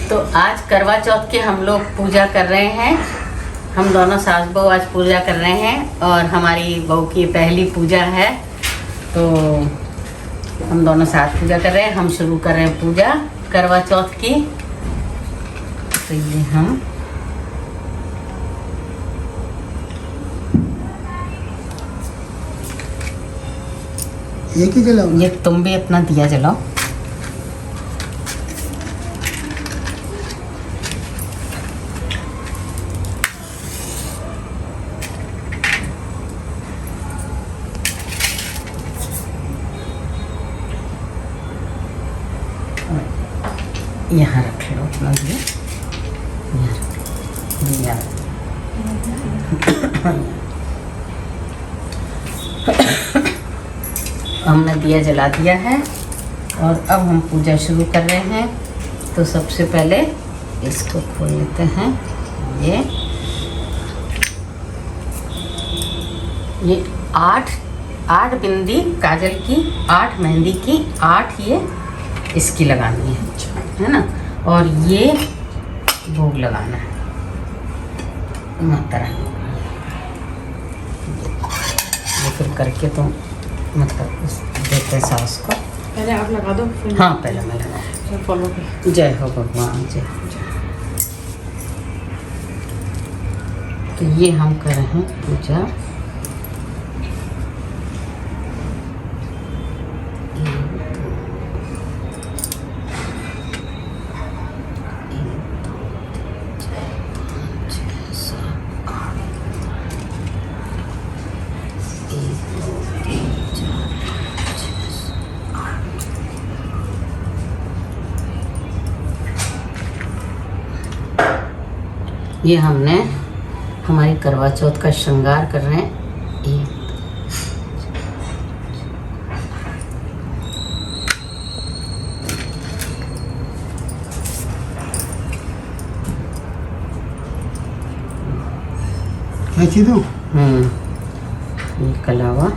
तो आज करवा चौथ की हम लोग पूजा कर रहे हैं। हम दोनों सास बहू आज पूजा कर रहे हैं और हमारी बहू की पहली पूजा है, तो हम दोनों साथ पूजा कर रहे हैं। हम शुरू कर रहे हैं पूजा करवा चौथ की। तो ये हम एक ही जलाओ। ये तुम भी अपना दिया जलाओ। यहाँ रख लो अपना दिया, दिया हमने दिया जला दिया है और अब हम पूजा शुरू कर रहे हैं। तो सबसे पहले इसको खोल लेते हैं। ये आठ बिंदी काजल की, 8 मेहंदी की, 8 ये इसकी लगानी है ना। और ये भोग लगाना है माता रानी। ये फिर करके तो मतलब देते हैं सास को। पहले आप लगा दो फिर। हाँ पहले मैं लगाऊँ। फॉलो कर। जय हो भगवान जय। तो ये हम कर रहे हैं पूजा। ये हमने हमारी करवा चौथ का श्रृंगार कर रहे हैं। क्या चीज़ हो? ये कलावा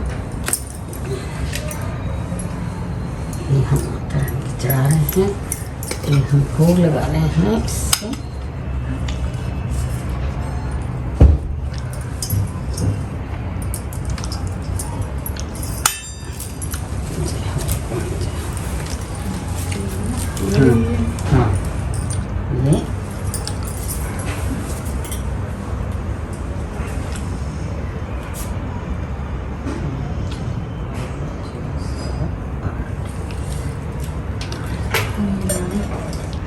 ये हम माता रानी की चढ़ा रहे हैं। ये हम भोग लगा रहे हैं इससे। हाँ ये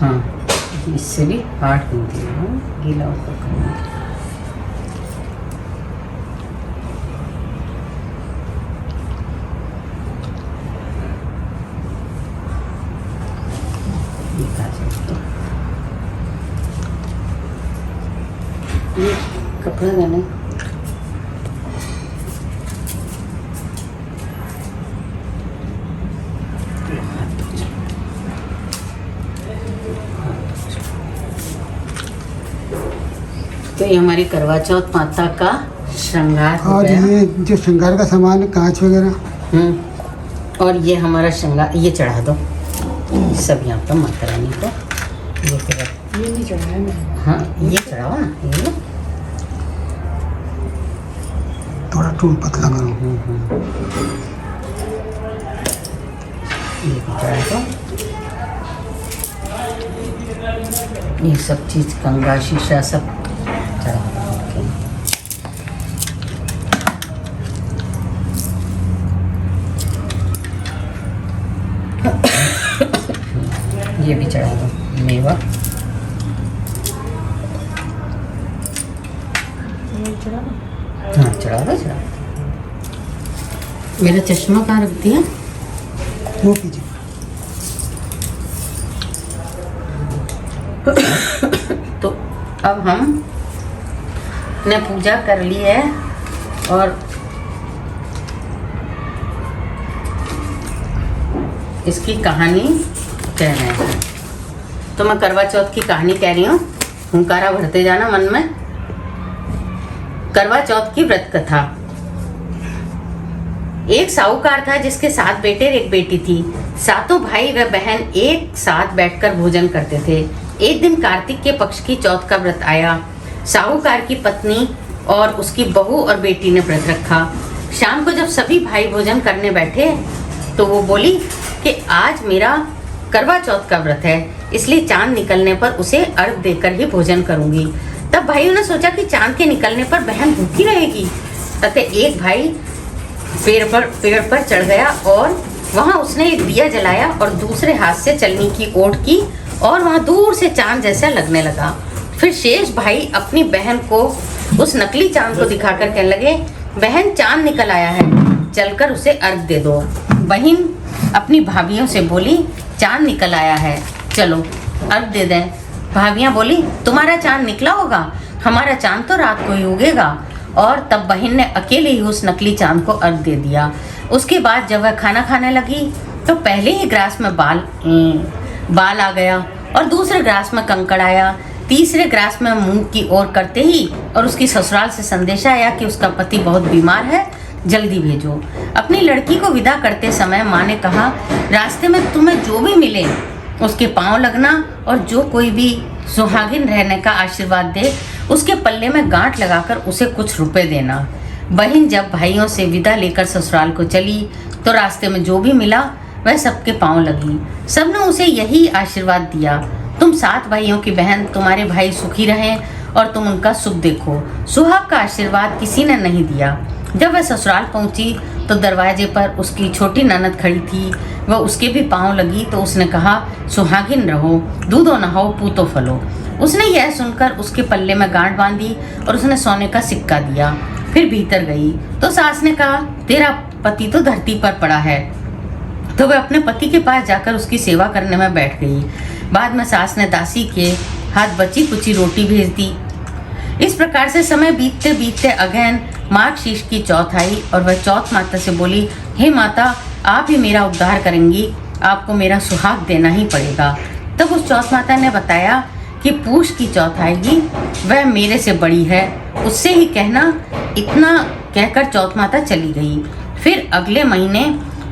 हाँ इससे भी 8 गिनती है। गीला ऊपर करना है। ये कपड़ा देना तो ये हमारी करवा चौथ माता का श्रृंगार हो और गया। ये जो श्रृंगार का सामान है, कांच वगैरह। और ये हमारा श्रृंगार ये चढ़ा दो सब यहाँ पर माता रानी को। ये फिर ये नहीं चढ़ाया मैंने। हाँ ये चढ़ावा ना ये थोड़ा टूल पतला करो। ये भी चढ़ा दो। ये सब चीज़ कंगा शीशा सब चढ़ा दो। ये भी चढ़ा दो मेवा। हाँ चढ़ा दो चढ़ा दो। मेरा चश्मा कहाँ रख दिया? वो कीजिए। तो अब हम ने पूजा कर ली है और इसकी कहानी कह रहे हैं। तो मैं करवा चौथ की कहानी कह रही हूँ, हुंकारा भरते जाना मन में। करवा चौथ की व्रत कथा। एक साहूकार था जिसके 7 बेटे और 1 बेटी थी। सातों भाई व बहन एक साथ बैठकर भोजन करते थे। एक दिन कार्तिक के पक्ष की चौथ का व्रत आया। साहूकार की पत्नी और उसकी बहू और बेटी ने व्रत रखा। शाम को जब सभी भाई भोजन करने बैठे तो वो बोली कि आज मेरा करवा चौथ का व्रत है, इसलिए चांद निकलने पर उसे अर्घ देकर ही भोजन करूंगी। तब भाइयों ने सोचा कि चांद के निकलने पर बहन भूखी रहेगी। अतः एक भाई पेड़ पर चढ़ गया और वहां उसने एक दिया जलाया और दूसरे हाथ से चलनी की ओट की और वहां दूर से चांद जैसा लगने लगा। फिर शेष भाई अपनी बहन को उस नकली चांद को दिखाकर कहने लगे, बहन चांद निकल आया है, चलकर उसे अर्घ दे दो। बहन अपनी भाभियों से बोली, चांद निकल आया है, चलो अर्घ दे दें। भाभियां बोली, तुम्हारा चांद निकला होगा, हमारा चांद तो रात को ही उगेगा। और तब बहन ने अकेले ही उस नकली चांद को अर्घ दे दिया। उसके बाद जब वह खाना खाने लगी तो पहले ही ग्रास में बाल आ गया और दूसरे ग्रास में कंकड़ आया, तीसरे ग्रास में मुंह की ओर करते ही और उसकी ससुराल से संदेशा आया कि उसका पति बहुत बीमार है, जल्दी भेजो। अपनी लड़की को विदा करते समय माँ ने कहा, रास्ते में तुम्हें जो भी मिले उसके पांव लगना और जो कोई भी सुहागिन रहने का आशीर्वाद दे उसके पल्ले में गांठ लगाकर उसे कुछ रुपए देना। बहन जब भाइयों से विदा लेकर ससुराल को चली तो रास्ते में जो भी मिला वह सबके पांव लगी। सबने उसे यही आशीर्वाद दिया, तुम 7 भाइयों की बहन, तुम्हारे भाई सुखी रहें और तुम उनका सुख देखो। सुहाग का आशीर्वाद किसी ने नहीं दिया। जब वह ससुराल पहुंची तो दरवाजे पर उसकी छोटी ननद खड़ी थी। वह उसके भी पांव लगी तो उसने कहा, सुहागिन रहो, दूधो नहाओ, पूतो फलो। उसने यह सुनकर उसके पल्ले में गांठ बांधी और उसने सोने का सिक्का दिया। फिर भीतर गई तो सास ने कहा, तेरा पति तो धरती पर पड़ा है। तो वह अपने पति के पास जाकर उसकी सेवा करने में बैठ गई। बाद में सास ने दासी के हाथ बची कुची रोटी भेज दी। इस प्रकार से समय बीतते बीतते अगहन माघ शीर्ष की चौथ आई और वह चौथ माता से बोली, हे माता, आप ही मेरा उद्धार करेंगी, आपको मेरा सुहाग देना ही पड़ेगा। तब उस चौथ माता ने बताया कि पूष की चौथ आएगी, वह मेरे से बड़ी है, उससे ही कहना। इतना कहकर चौथ माता चली गई। फिर अगले महीने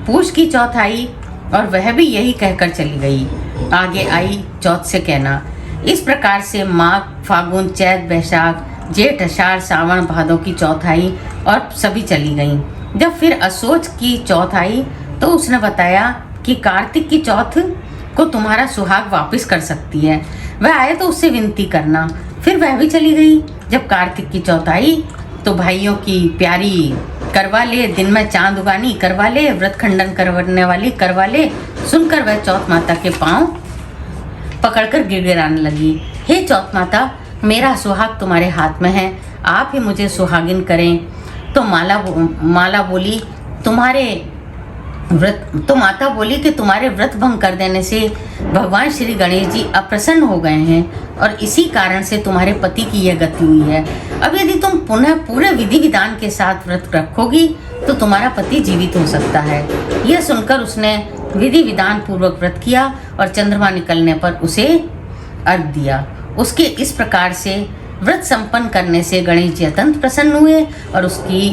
पूष की चौथ आई और वह भी यही कहकर चली गई। आगे आई चौथ से कहना। इस प्रकार से माघ, फागुन, चैत, बैसाख, जेठ, आषाढ़, सावन, भादों की चौथ आई और सभी चली गईं। जब फिर असोच की चौथ आई तो उसने बताया कि कार्तिक की चौथ को तुम्हारा सुहाग वापस कर सकती है, वह आए तो उससे विनती करना। फिर वह भी चली गई। जब कार्तिक की चौथ आई तो भाइयों की प्यारी करवा ले, दिन में चांद उगानी करवा ले, व्रत खंडन करवाने वाली करवा ले, सुनकर वह चौथ माता के पांव पकड़कर गिड़गिड़ाने लगी। हे चौथ माता, मेरा सुहाग तुम्हारे हाथ में है, आप ही मुझे सुहागिन करें। तो माला बोली, तो माता बोली कि तुम्हारे व्रत भंग कर देने से भगवान श्री गणेश जी अप्रसन्न हो गए हैं और इसी कारण से तुम्हारे पति की यह गति हुई है। अब यदि तुम पुनः पूरे विधि विधान के साथ व्रत रखोगी तो तुम्हारा पति जीवित हो सकता है। यह सुनकर उसने विधि विधान पूर्वक व्रत किया और चंद्रमा निकलने पर उसे अर्घ दिया। उसके इस प्रकार से व्रत संपन्न करने से गणेश जी अत्यंत प्रसन्न हुए और उसकी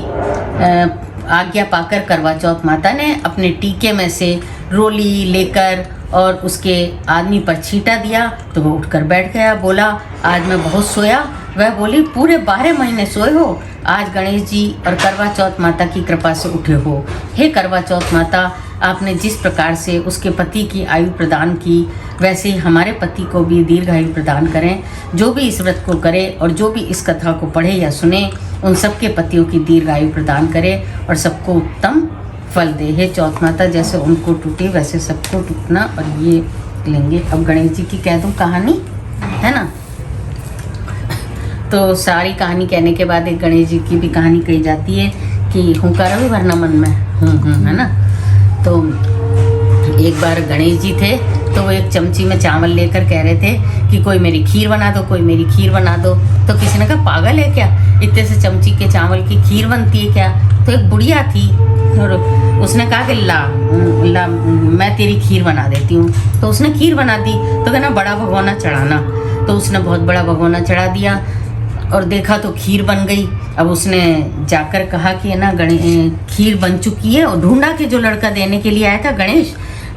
आज्ञा पाकर करवा चौथ माता ने अपने टीके में से रोली लेकर और उसके आदमी पर छींटा दिया तो वो उठकर बैठ गया। बोला, आज मैं बहुत सोया। वह बोली, पूरे 12 महीने सोए हो, आज गणेश जी और करवा चौथ माता की कृपा से उठे हो। हे करवा चौथ माता, आपने जिस प्रकार से उसके पति की आयु प्रदान की वैसे ही हमारे पति को भी दीर्घायु प्रदान करें। जो भी इस व्रत को करे और जो भी इस कथा को पढ़े या सुने उन सबके पतियों की दीर्घायु प्रदान करे और सबको उत्तम फल दे। हे चौथ माता, जैसे उनको टूटे वैसे सबको टूटना। और ये लेंगे अब गणेश जी की कह दूँ कहानी, है ना। तो सारी कहानी कहने के बाद एक गणेश जी की भी कहानी कही जाती है कि हुंकारा भी भरना मन में, है ना। तो एक बार गणेश जी थे तो वो एक चमची में चावल लेकर कह रहे थे कि कोई मेरी खीर बना दो, कोई मेरी खीर बना दो। तो किसी ने कहा, पागल है क्या, इतने से चमची के चावल की खीर बनती है क्या। तो एक बुढ़िया थी और उसने कहा कि ला मैं तेरी खीर बना देती हूँ। तो उसने खीर बना दी। तो कहना, बड़ा भगोना चढ़ाना। तो उसने बहुत बड़ा भगोना चढ़ा दिया और देखा तो खीर बन गई। अब उसने जाकर कहा कि है ना खीर बन चुकी है और ढूंढा कि जो लड़का देने के लिए आया था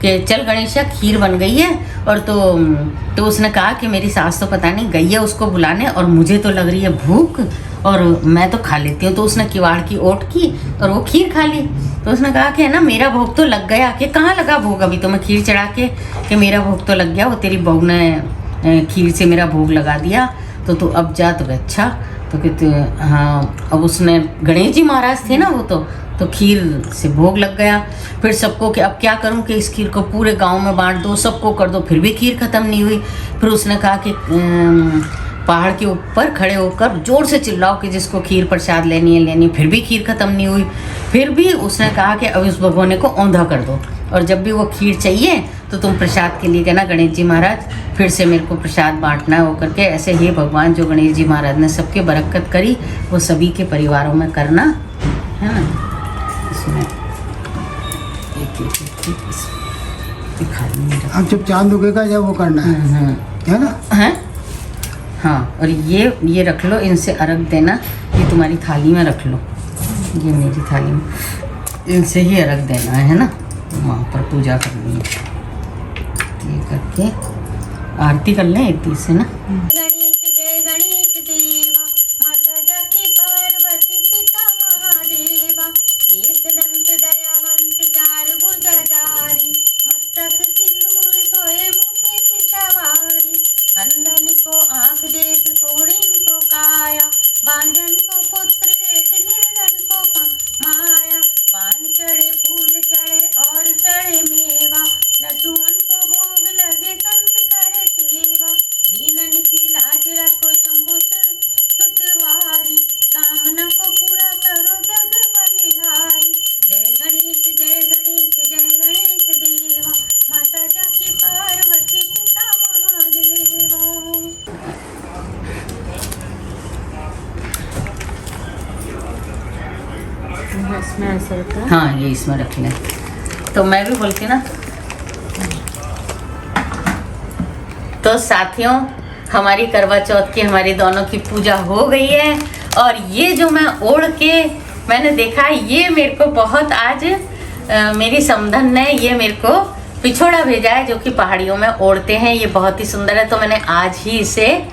कि चल गणेशा खीर बन गई है। और तो उसने कहा कि मेरी सास तो पता नहीं गई है उसको बुलाने, और मुझे तो लग रही है भूख और मैं तो खा लेती हूँ। तो उसने किवाड़ की ओट की और वो खीर खा ली। तो उसने कहा कि है ना मेरा भोग तो लग गया। कि कहाँ लगा भोग, अभी तो मैं खीर चढ़ा के कि मेरा भोग तो लग गया, वो तेरी बहू ने खीर से मेरा भोग लगा दिया, तो तू अब जा। तो अच्छा, तो कहते हाँ। अब उसने गणेश जी महाराज थे ना वो, तो खीर से भोग लग गया। फिर सबको कि अब क्या करूं कि इस खीर को पूरे गांव में बांट दो, सबको कर दो, फिर भी खीर ख़त्म नहीं हुई। फिर उसने कहा कि पहाड़ के ऊपर खड़े होकर जोर से चिल्लाओ कि जिसको खीर प्रसाद लेनी है, फिर भी खीर ख़त्म नहीं हुई। फिर भी उसने कहा कि अब इस भगोने को औंधा कर दो, और जब भी वो खीर चाहिए तो तुम प्रसाद के लिए कहना गणेश जी महाराज फिर से मेरे को प्रसाद बांटना है। वो करके ऐसे ही भगवान जो गणेश जी महाराज ने सबके बरकत करी वो सभी के परिवारों में करना है ना। इसमें एक दिखा दूँगी। अब जब चांद उगेगा जब वो करना है ना। हैं हाँ, और ये रख लो, इनसे अर्घ देना। ये तुम्हारी थाली में रख लो, ये मेरी थाली में, इनसे ही अर्घ देना है ना। वहाँ पर पूजा करनी है, ये करके आरती कर लें एक दिन से ना। गणेश जय गणेश देवा, माता जाकी पार्वती पिता महादेवा, एक दंत दयावंत चार भुजाधारी, मस्तक सिंदूर सोए मुखे सवारी, अंधन को आँख देख कोढ़िन को काया, बांझन को पुत्र देख निर्धन को माया, पान चढ़े फूल चढ़े और चढ़े मेवा, लड्डुअन को भोग लगे संत करे सेवा, दीनन की लाज रखो शंभु सुतवारी, कामना को पूरा करो जग बलिहारी, जय गणेश जय गणेश जय गणेश देवा, माता जाकी पार्वती पिता महादेवा। इसमें ऐसा रहता है। हाँ, ये इसमें रख लें। तो मैं भी बोलती ना। तो साथियों, हमारी करवा चौथ की हमारी दोनों की पूजा हो गई है। और ये जो मैं ओढ़ के मैंने देखा, ये मेरे को बहुत आज मेरी समधन ने ये मेरे को पिछोड़ा भेजा है, जो कि पहाड़ियों में ओढ़ते हैं। ये बहुत ही सुंदर है, तो मैंने आज ही इसे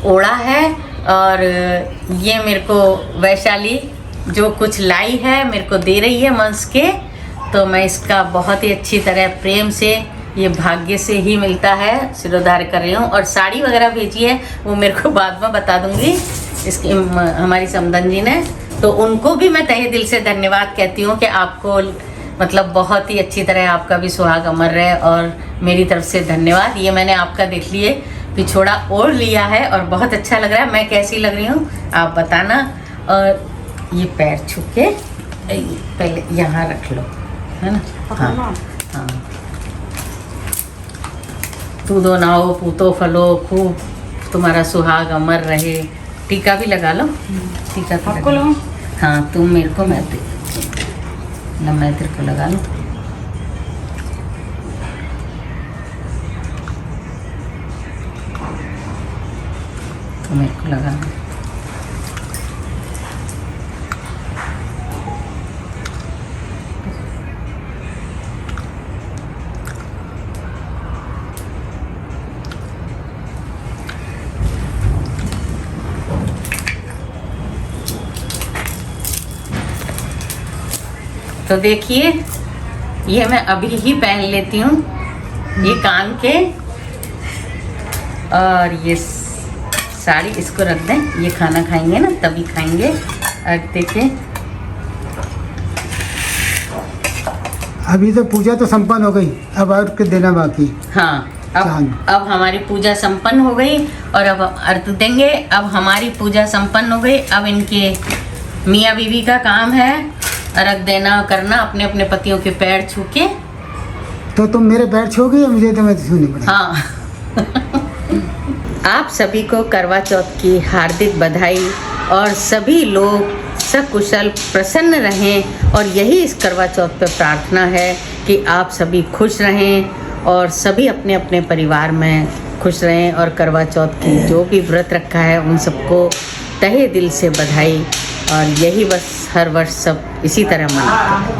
ओढ़ा है। और ये मेरे को वैशाली जो कुछ लाई है मेरे को दे रही है मंस के, तो मैं इसका बहुत ही अच्छी तरह प्रेम से, ये भाग्य से ही मिलता है, सिरोधार्य कर रही हूँ। और साड़ी वगैरह भेजी है वो मेरे को बाद में बता दूंगी इसकी हमारी समधन जी ने। तो उनको भी मैं तहे दिल से धन्यवाद कहती हूँ कि आपको मतलब बहुत ही अच्छी तरह आपका भी सुहाग अमर रहे, और मेरी तरफ से धन्यवाद। ये मैंने आपका देख लिए पिछोड़ा ओढ़ लिया है और बहुत अच्छा लग रहा है। मैं कैसी लग रही हूँ आप बताना। और ये पैर छू के पहले यहाँ रख लो, है ना। हाँ हाँ, तू दो नाओ पूतो फलो, खूब तुम्हारा सुहाग अमर रहे। टीका भी लगा लो, टीका तो आपको लगा लो। हाँ, तुम मेरे को, मैं तेरे को लगा लो। तो मेरे को लगा लो। तो देखिए, ये मैं अभी ही पहन लेती हूँ, ये कान के, और ये साड़ी इसको रख दें। ये खाना खाएंगे ना तभी खाएंगे। और देखिए, अभी तो पूजा तो संपन्न हो गई, अब और के देना बाकी। हाँ, अब हमारी पूजा संपन्न हो गई और अब अर्घ देंगे। अब हमारी पूजा संपन्न हो गई। अब इनके मियाँ बीवी का काम है अर्घ देना करना, अपने अपने पतियों के पैर छू के। तो तुम मेरे पैर छूओगी या मुझे तो मैं सुननी पड़ेगी? हाँ। आप सभी को करवा चौथ की हार्दिक बधाई, और सभी लोग सकुशल प्रसन्न रहें। और यही इस करवा चौथ पे प्रार्थना है कि आप सभी खुश रहें और सभी अपने अपने परिवार में खुश रहें। और करवा चौथ की जो भी व्रत रखा है उन सबको तहे दिल से बधाई। और यही बस हर वर्ष सब इसी तरह मनाते हैं।